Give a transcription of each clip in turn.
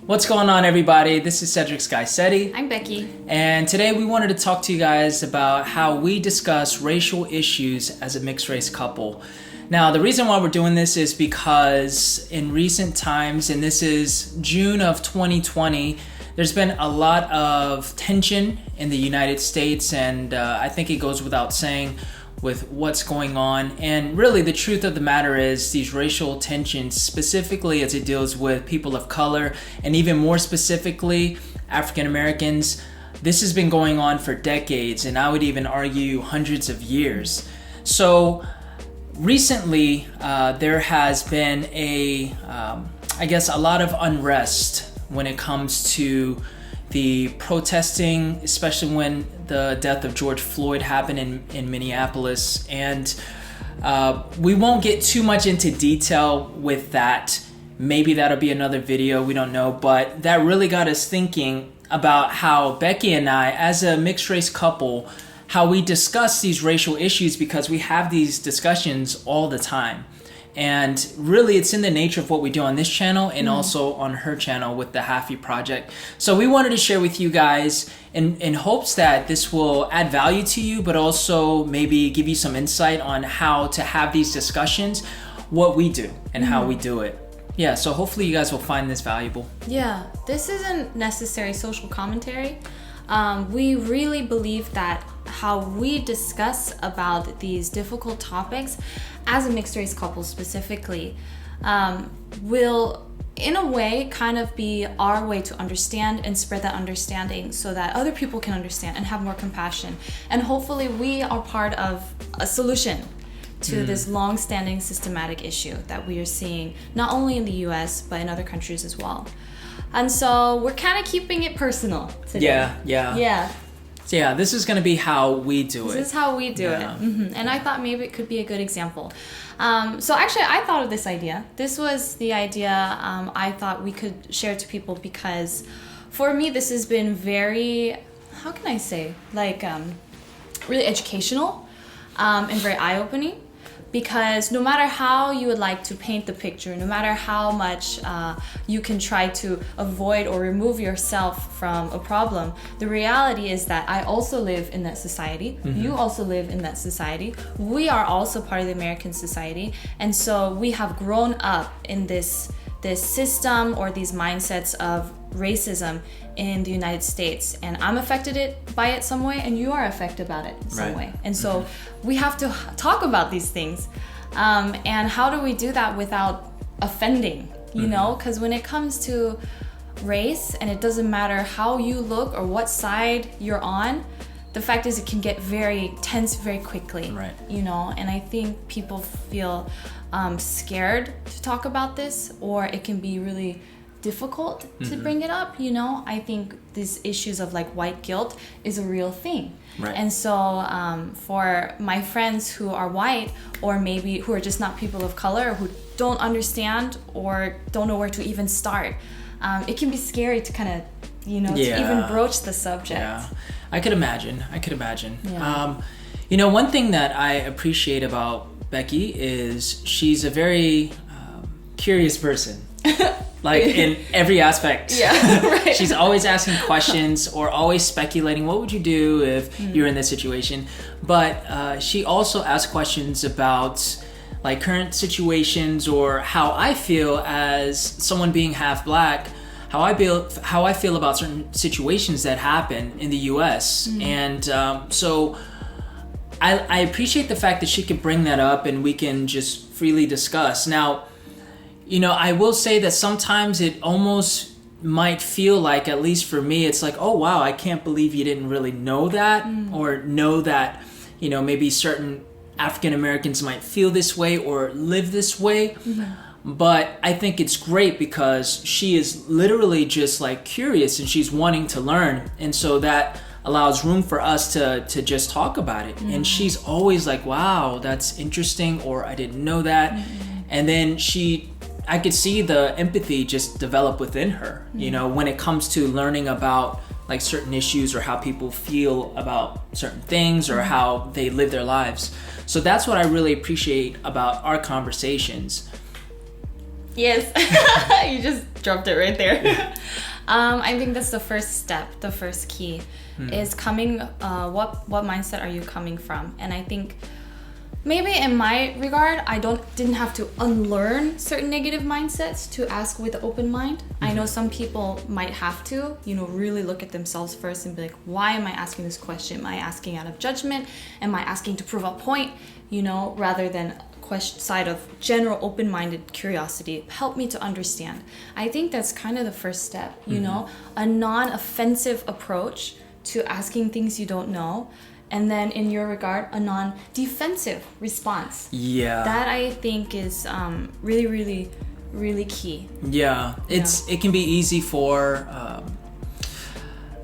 What's going on, everybody? This is Cedric Skycedi. I'm Becky. And today we wanted to talk to you guys about how we discuss racial issues as a mixed race couple. Now, the reason why we're doing this is because in recent times, and this is June of 2020, there's been a lot of tension in the United States, and I think it goes without saying with what's going on. And really the truth of the matter is these racial tensions, specifically as it deals with people of color and even more specifically African Americans, this has been going on for decades, and I would even argue hundreds of years. So recently there has been a lot of unrest when it comes to the protesting, especially when the death of George Floyd happened in Minneapolis. And we won't get too much into detail with that. Maybe that'll be another video, we don't know. But that really got us thinking about how Becky and I, as a mixed race couple, how we discuss these racial issues, because we have these discussions all the time. And really, it's in the nature of what we do on this channel and also on her channel with the Haffy Project. So we wanted to share with you guys in hopes that this will add value to you, but also maybe give you some insight on how to have these discussions, what we do and how we do it. Yeah, so hopefully you guys will find this valuable. Yeah, this isn't necessary social commentary. We really believe that how we discuss about these difficult topics as a mixed race couple specifically will in a way kind of be our way to understand and spread that understanding so that other people can understand and have more compassion, and hopefully we are part of a solution to this long-standing systematic issue that we are seeing not only in the US but in other countries as well. And so we're kind of keeping it personal today. Yeah, this is going to be how we do it. This is how we do it. And I thought maybe it could be a good example. So actually, I thought of this idea. This was the idea I thought we could share to people because for me, this has been very, how can I say, like really educational and very eye-opening. Because no matter how you would like to paint the picture, no matter how much you can try to avoid or remove yourself from a problem, the reality is that I also live in that society. You also live in that society. We are also part of the American society. And so we have grown up in this system or these mindsets of racism in the United States, and I'm affected by it some way, and you are affected about it some way. And so we have to talk about these things, and how do we do that without offending, you know, because when it comes to race, and it doesn't matter how you look or what side you're on, the fact is it can get very tense very quickly, you know, and I think people feel scared to talk about this, or it can be really difficult to bring it up, you know. I think these issues of like white guilt is a real thing. And so for my friends who are white, or maybe who are just not people of color, who don't understand or don't know where to even start, it can be scary to kind of, you know, to even broach the subject. I could imagine. You know, one thing that I appreciate about Becky is she's a very curious person. Like in every aspect. She's always asking questions or always speculating, what would you do if you're in this situation? But she also asks questions about like current situations, or how I feel as someone being half black, how I feel about certain situations that happen in the US. And so I appreciate the fact that she could bring that up and we can just freely discuss. Now, you know, I will say that sometimes it almost might feel like, at least for me, it's like, oh wow, I can't believe you didn't really know that, or know that, you know, maybe certain African Americans might feel this way or live this way. But I think it's great because she is literally just like curious and she's wanting to learn, and so that allows room for us to just talk about it. And she's always like, wow, that's interesting, or I didn't know that. And then I could see the empathy just develop within her, you know, when it comes to learning about like certain issues or how people feel about certain things or how they live their lives. So that's what I really appreciate about our conversations. Yes. You just dropped it right there. I think that's the first step, the first key is coming, what mindset are you coming from? And I think maybe in my regard, I didn't have to unlearn certain negative mindsets to ask with an open mind. I know some people might have to, really look at themselves first and be like, why am I asking this question? Am I asking out of judgment? Am I asking to prove a point? Rather than side of general open-minded curiosity, help me to understand. I think that's kind of the first step, a non-offensive approach to asking things you don't know. And then in your regard, a non-defensive response. Yeah. That I think is really, really, really key. Yeah. It can be easy for,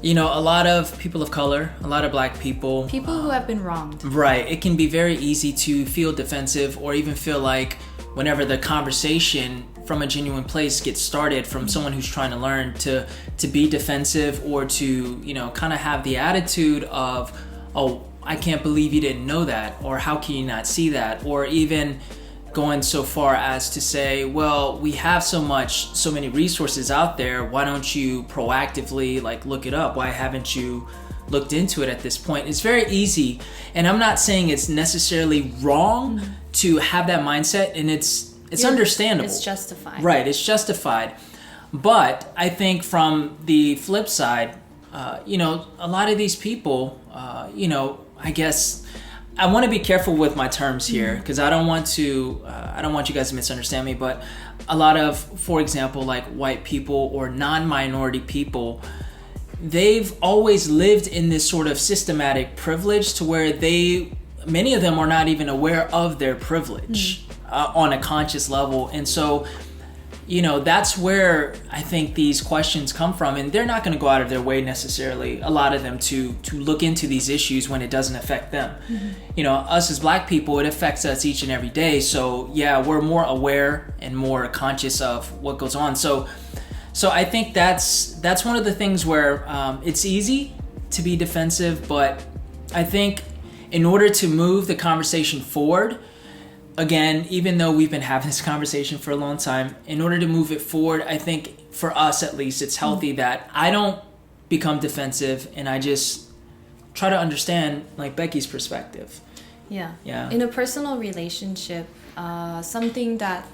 a lot of people of color, a lot of Black people. People who have been wronged. Right. It can be very easy to feel defensive or even feel like whenever the conversation from a genuine place gets started from someone who's trying to learn to be defensive or to, kind of have the attitude of, oh, I can't believe you didn't know that, or how can you not see that, or even going so far as to say, well, we have so many resources out there, why don't you proactively look it up? Why haven't you looked into it at this point? It's very easy, and I'm not saying it's necessarily wrong to have that mindset, and it's understandable. It's justified. Right, it's justified. But I think from the flip side, a lot of these people, I guess I want to be careful with my terms here because I don't want you guys to misunderstand me. But a lot of, for example, like white people or non-minority people, they've always lived in this sort of systematic privilege to where many of them are not even aware of their privilege on a conscious level. And so, that's where I think these questions come from, and they're not going to go out of their way necessarily, a lot of them, to look into these issues when it doesn't affect them. Us as Black people, it affects us each and every day. So yeah, we're more aware and more conscious of what goes on. So I think that's one of the things where it's easy to be defensive, but I think in order to move the conversation forward, again, even though we've been having this conversation for a long time, in order to move it forward, I think for us at least, it's healthy that I don't become defensive and I just try to understand Becky's perspective. Yeah. Yeah. In a personal relationship, something that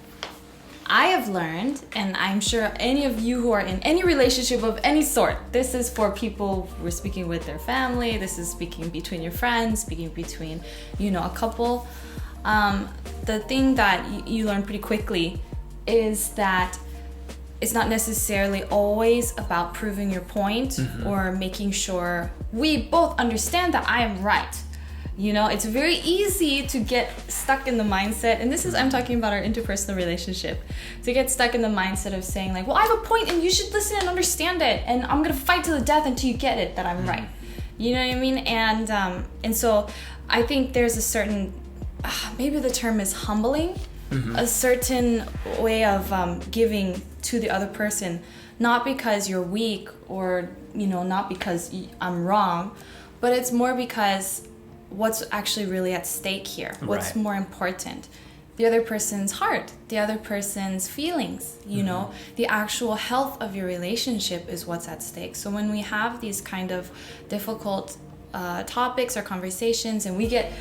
I have learned, and I'm sure any of you who are in any relationship of any sort, this is for people who are speaking with their family, this is speaking between your friends, speaking between, a couple. The thing that you learn pretty quickly is that it's not necessarily always about proving your point or making sure we both understand that I am right. It's very easy to get stuck in the mindset, and I'm talking about our interpersonal relationship, to get stuck in the mindset of saying well, I have a point and you should listen and understand it, and I'm gonna fight to the death until you get it that I'm right. You know what I mean? And so I think there's a certain, maybe the term is humbling, a certain way of giving to the other person, not because you're weak or, not because I'm wrong, but it's more because what's actually really at stake here, what's more important. The other person's heart, the other person's feelings, the actual health of your relationship is what's at stake. So when we have these kind of difficult topics or conversations and we get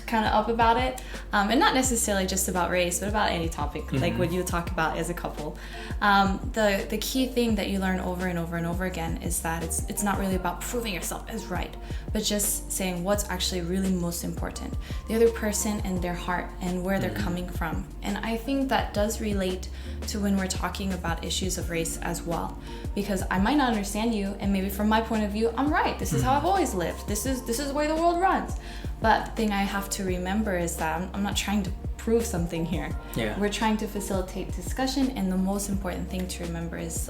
kind of up about it, and not necessarily just about race but about any topic, like what you talk about as a couple, the key thing that you learn over and over and over again is that it's not really about proving yourself as right, but just saying what's actually really most important, the other person and their heart and where they're coming from. And I think that does relate to when we're talking about issues of race as well, because I might not understand you, and maybe from my point of view I'm right, this is how I've always lived, this is the way the world runs. But the thing I have to remember is that I'm not trying to prove something here. Yeah. We're trying to facilitate discussion, and the most important thing to remember is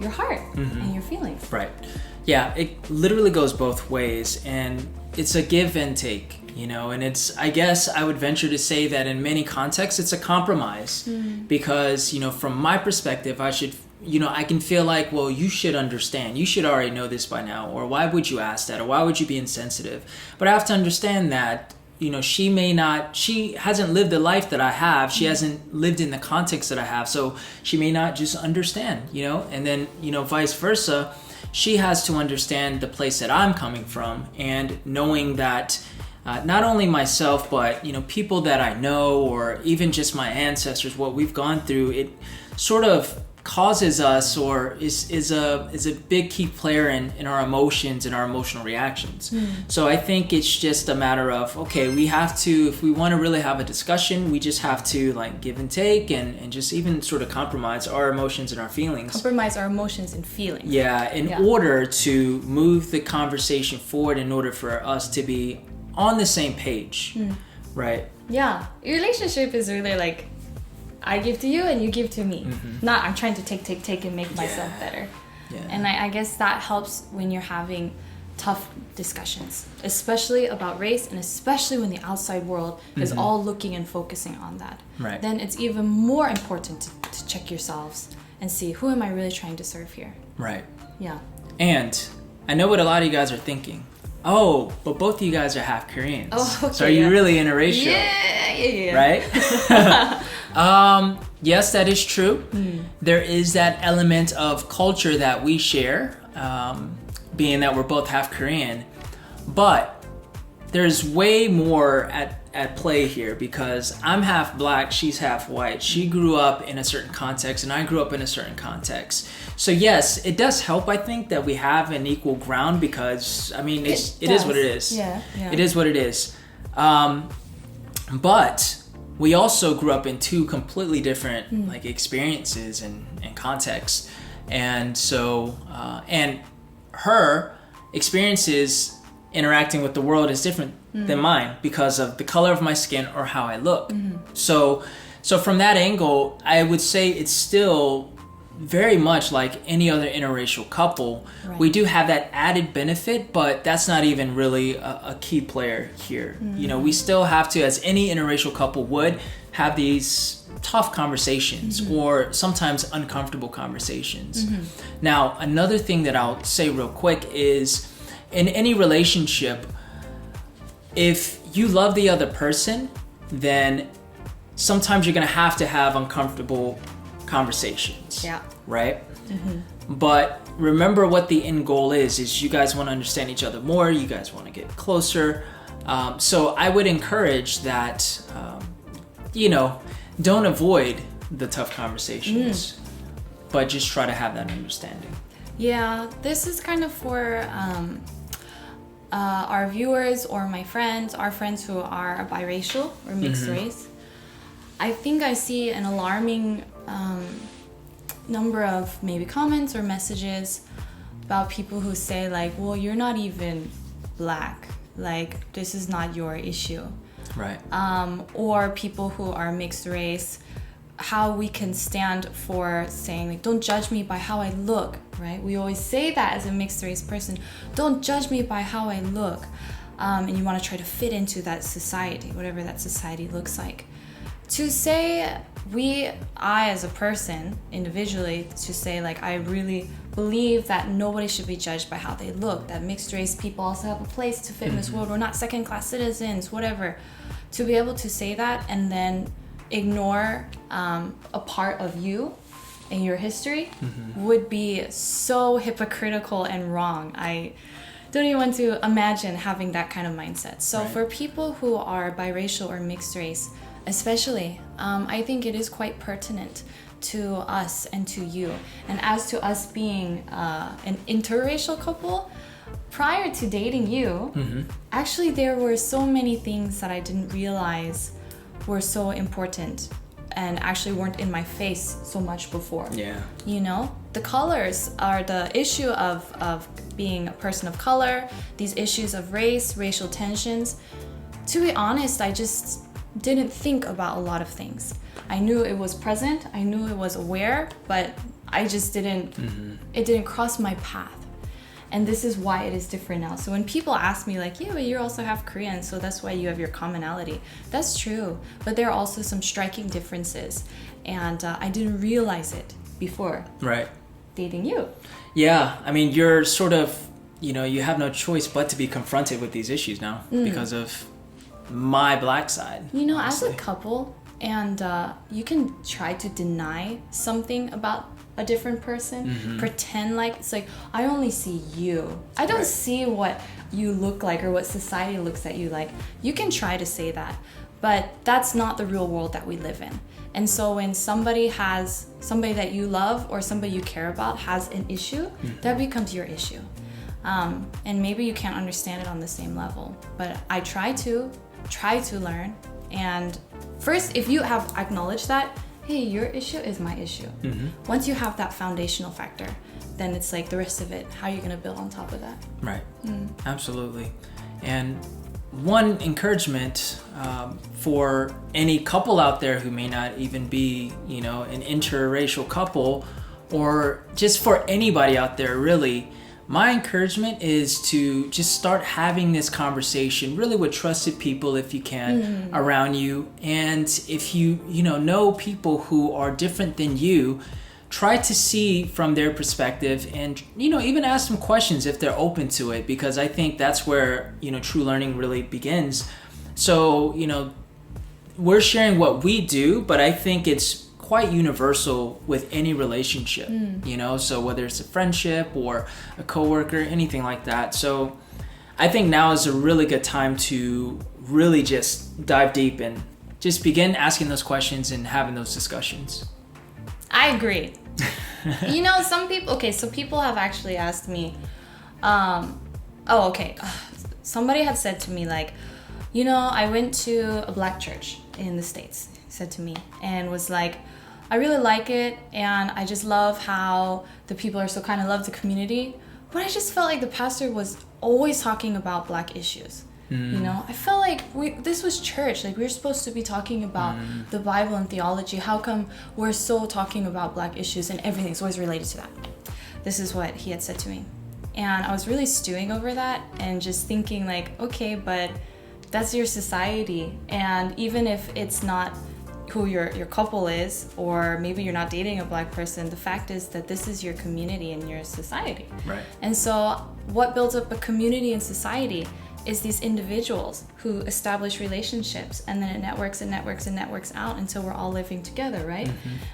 your heart and your feelings. Right. Yeah, it literally goes both ways, and it's a give and take, and I guess I would venture to say that in many contexts it's a compromise, because, from my perspective, I can feel like, well, you should understand, you should already know this by now, or why would you ask that, or why would you be insensitive? But I have to understand that, she hasn't lived the life that I have. She hasn't lived in the context that I have. So she may not just understand, and then, vice versa. She has to understand the place that I'm coming from, and knowing that not only myself, but, people that I know, or even just my ancestors, what we've gone through, it sort of causes us, or is a big key player in our emotions and our emotional reactions. So I think it's just a matter of, okay, we have to, if we want to really have a discussion, we just have to give and take, and just even sort of compromise our emotions and our feelings. Compromise our emotions and feelings. Yeah, in order to move the conversation forward, in order for us to be on the same page, right? Yeah, relationship is really I give to you and you give to me. Not I'm trying to take and make myself better. Yeah. And I guess that helps when you're having tough discussions, especially about race, and especially when the outside world is all looking and focusing on that. Right. Then it's even more important to check yourselves and see, who am I really trying to serve here? Right. Yeah. And I know what a lot of you guys are thinking. Oh, but both of you guys are half Koreans. Oh, okay, so are you really interracial? Yeah. Right? Yes, that is true. There is that element of culture that we share, being that we're both half Korean. But there's way more at play here, because I'm half black, she's half white. She grew up in a certain context, and I grew up in a certain context. So yes, it does help, I think, that we have an equal ground, because it is what it is. Yeah. It is what it is. But we also grew up in two completely different experiences and contexts. And so and her experiences interacting with the world is different than mine, because of the color of my skin or how I look. So from that angle, I would say it's still very much like any other interracial couple. Right. We do have that added benefit, but that's not even really a key player here. We still have to, as any interracial couple would, have these tough conversations, or sometimes uncomfortable conversations. Now, another thing that I'll say real quick is, in any relationship, if you love the other person, then sometimes you're going to have uncomfortable conversations. Yeah. Right? But remember what the end goal is you guys want to understand each other more, you guys want to get closer. So I would encourage that, don't avoid the tough conversations, but just try to have that understanding. Yeah, this is kind of for our viewers, or our friends who are biracial or mixed race. I think I see an alarming number of maybe comments or messages about people who say well, you're not even black, this is not your issue. Right. Or people who are mixed race, how we can stand for saying don't judge me by how I look, right? We always say that as a mixed race person, don't judge me by how I look, and you want to try to fit into that society, whatever that society looks like. To say I as a person individually, to say I really believe that nobody should be judged by how they look, that mixed race people also have a place to fit in this world, we're not second class citizens, whatever. To be able to say that and then ignore a part of you and your history would be so hypocritical and wrong. I don't even want to imagine having that kind of mindset. So for people who are biracial or mixed race, especially, I think it is quite pertinent to us and to you. And as to us being an interracial couple, prior to dating you, actually there were so many things that I didn't realize were so important and actually weren't in my face so much before. Yeah. The colors are the issue of being a person of color, these issues of race, racial tensions. To be honest, I just didn't think about a lot of things. I knew it was present, I knew it was aware, but I just didn't, it didn't cross my path. And this is why it is different now. So when people ask me yeah, but you're also half Korean, so that's why you have your commonality. That's true, but there are also some striking differences. And I didn't realize it before dating you. Yeah, you're sort of, you have no choice but to be confronted with these issues now because of my black side. You know, honestly. as a couple, and you can try to deny something about a different person, pretend like it's like, I only see you. I don't see what you look like or what society looks at you like. You can try to say that, but that's not the real world that we live in. And so when somebody that you love or somebody you care about has an issue, that becomes your issue. And maybe you can't understand it on the same level, but I try to learn. And first, if you have acknowledged that, hey, your issue is my issue. Once you have that foundational factor, then it's like the rest of it, how are you going to build on top of that? Right. Absolutely. And one encouragement for any couple out there who may not even be, an interracial couple, or just for anybody out there, really, my encouragement is to just start having this conversation really with trusted people, if you can, around you. And if you know people who are different than you, try to see from their perspective, and even ask them questions if they're open to it, because I think that's where true learning really begins. So we're sharing what we do, but I think it's quite universal with any relationship, so whether it's a friendship or a coworker, anything like that. So I think now is a really good time to really just dive deep and just begin asking those questions and having those discussions. I agree. Some people, so people have actually asked me, somebody had said to me, like, I went to a black church in the States, said to me, and was like, I really like it, and I just love how the people are so kind. I love the community, but I just felt like the pastor was always talking about black issues. I felt like this was church. Like, we're supposed to be talking about the Bible and theology. How come we're so talking about black issues and everything's always related to that? This is what he had said to me. And I was really stewing over that and just thinking like, okay, but that's your society. And even if it's not who your couple is, or maybe you're not dating a black person, the fact is that this is your community and your society. Right. And so what builds up a community and society is these individuals who establish relationships, and then it networks and networks and networks out until we're all living together, right?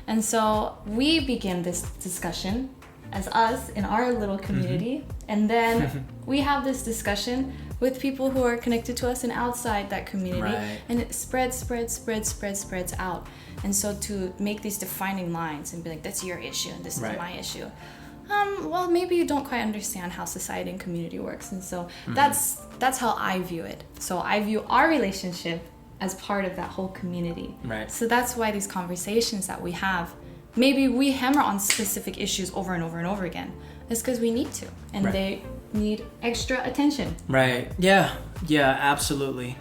And so we begin this discussion as us in our little community, and then we have this discussion with people who are connected to us and outside that community, and it spreads out. And so to make these defining lines and be like, that's your issue and this is my issue, well, maybe you don't quite understand how society and community works. And so that's how I view it. So I view our relationship as part of that whole community. Right. So that's why these conversations that we have, maybe we hammer on specific issues over and over and over again. It's because we need to, and they need extra attention. Right. Yeah, absolutely.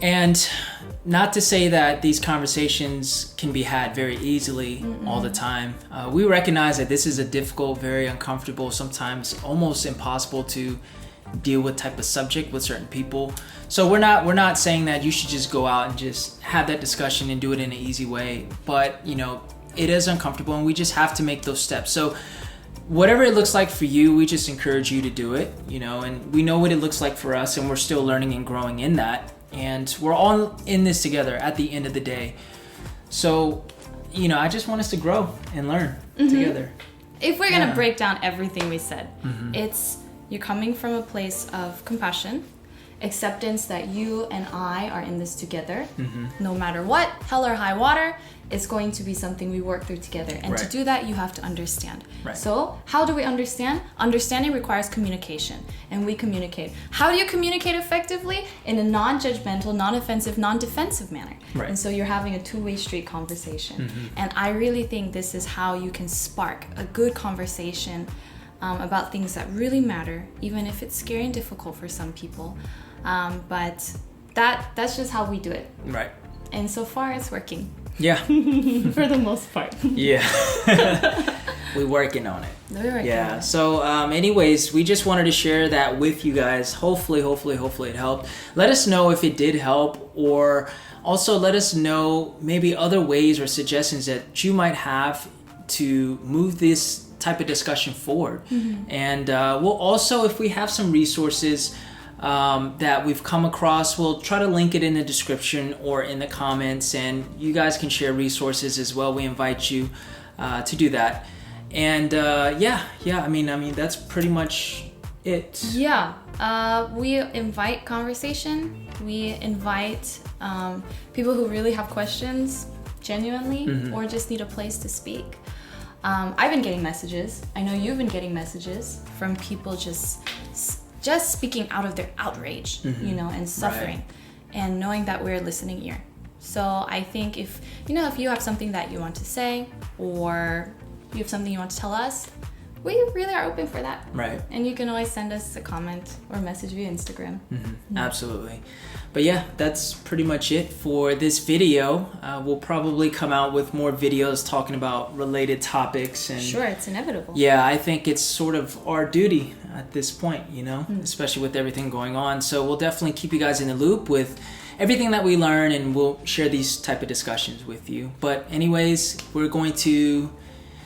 And not to say that these conversations can be had very easily all the time. We recognize that this is a difficult, very uncomfortable, sometimes almost impossible to deal with type of subject with certain people. So we're not saying that you should just go out and just have that discussion and do it in an easy way. But, it is uncomfortable, and we just have to make those steps. So whatever it looks like for you, we just encourage you to do it, and we know what it looks like for us, and we're still learning and growing in that. And we're all in this together at the end of the day. So, I just want us to grow and learn together. If we're going to break down everything we said, it's you're coming from a place of compassion, acceptance that you and I are in this together. No matter what, hell or high water, it's going to be something we work through together. And to do that, you have to understand. So how do we understand? Understanding requires communication, and we communicate. How do you communicate effectively? In a non-judgmental, non-offensive, non-defensive manner. And so you're having a two-way street conversation. And I really think this is how you can spark a good conversation about things that really matter, even if it's scary and difficult for some people. But that's just how we do it. Right. And so far it's working. Yeah. For the most part. Yeah. We're working on it. So anyways, we just wanted to share that with you guys. Hopefully it helped. Let us know if it did help, or also let us know maybe other ways or suggestions that you might have to move this type of discussion forward. And we'll also, if we have some resources, that we've come across. We'll try to link it in the description or in the comments, and you guys can share resources as well. We invite you to do that. And I mean that's pretty much it. Yeah, we invite conversation. We invite people who really have questions, genuinely, or just need a place to speak. I've been getting messages. I know you've been getting messages from people just speaking out of their outrage, and suffering, and knowing that we're a listening ear. So I think if you have something that you want to say, or you have something you want to tell us, we really are open for that. Right. And you can always send us a comment or message via Instagram. Absolutely. But yeah, that's pretty much it for this video. We'll probably come out with more videos talking about related topics. And sure, it's inevitable. Yeah, I think it's sort of our duty at this point, especially with everything going on. So we'll definitely keep you guys in the loop with everything that we learn, and we'll share these type of discussions with you. But anyways, we're going to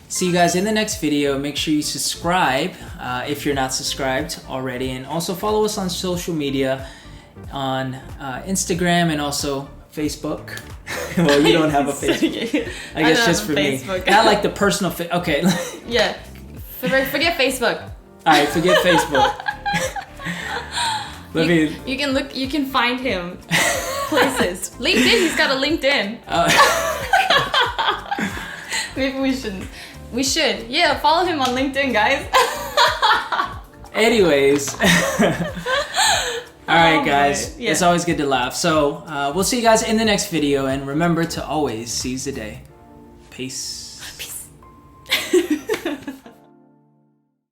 see you guys in the next video. Make sure you subscribe if you're not subscribed already, and also follow us on social media on Instagram and also Facebook. Well, you don't have a Facebook. I guess just for me. Not like the personal okay. Yeah. Forget Facebook. All right, forget Facebook. You can find him places. LinkedIn, he's got a LinkedIn. Maybe we shouldn't. We should. Yeah, follow him on LinkedIn, guys. Anyways. All right, guys. Yeah. It's always good to laugh. So we'll see you guys in the next video. And remember to always seize the day. Peace. Peace.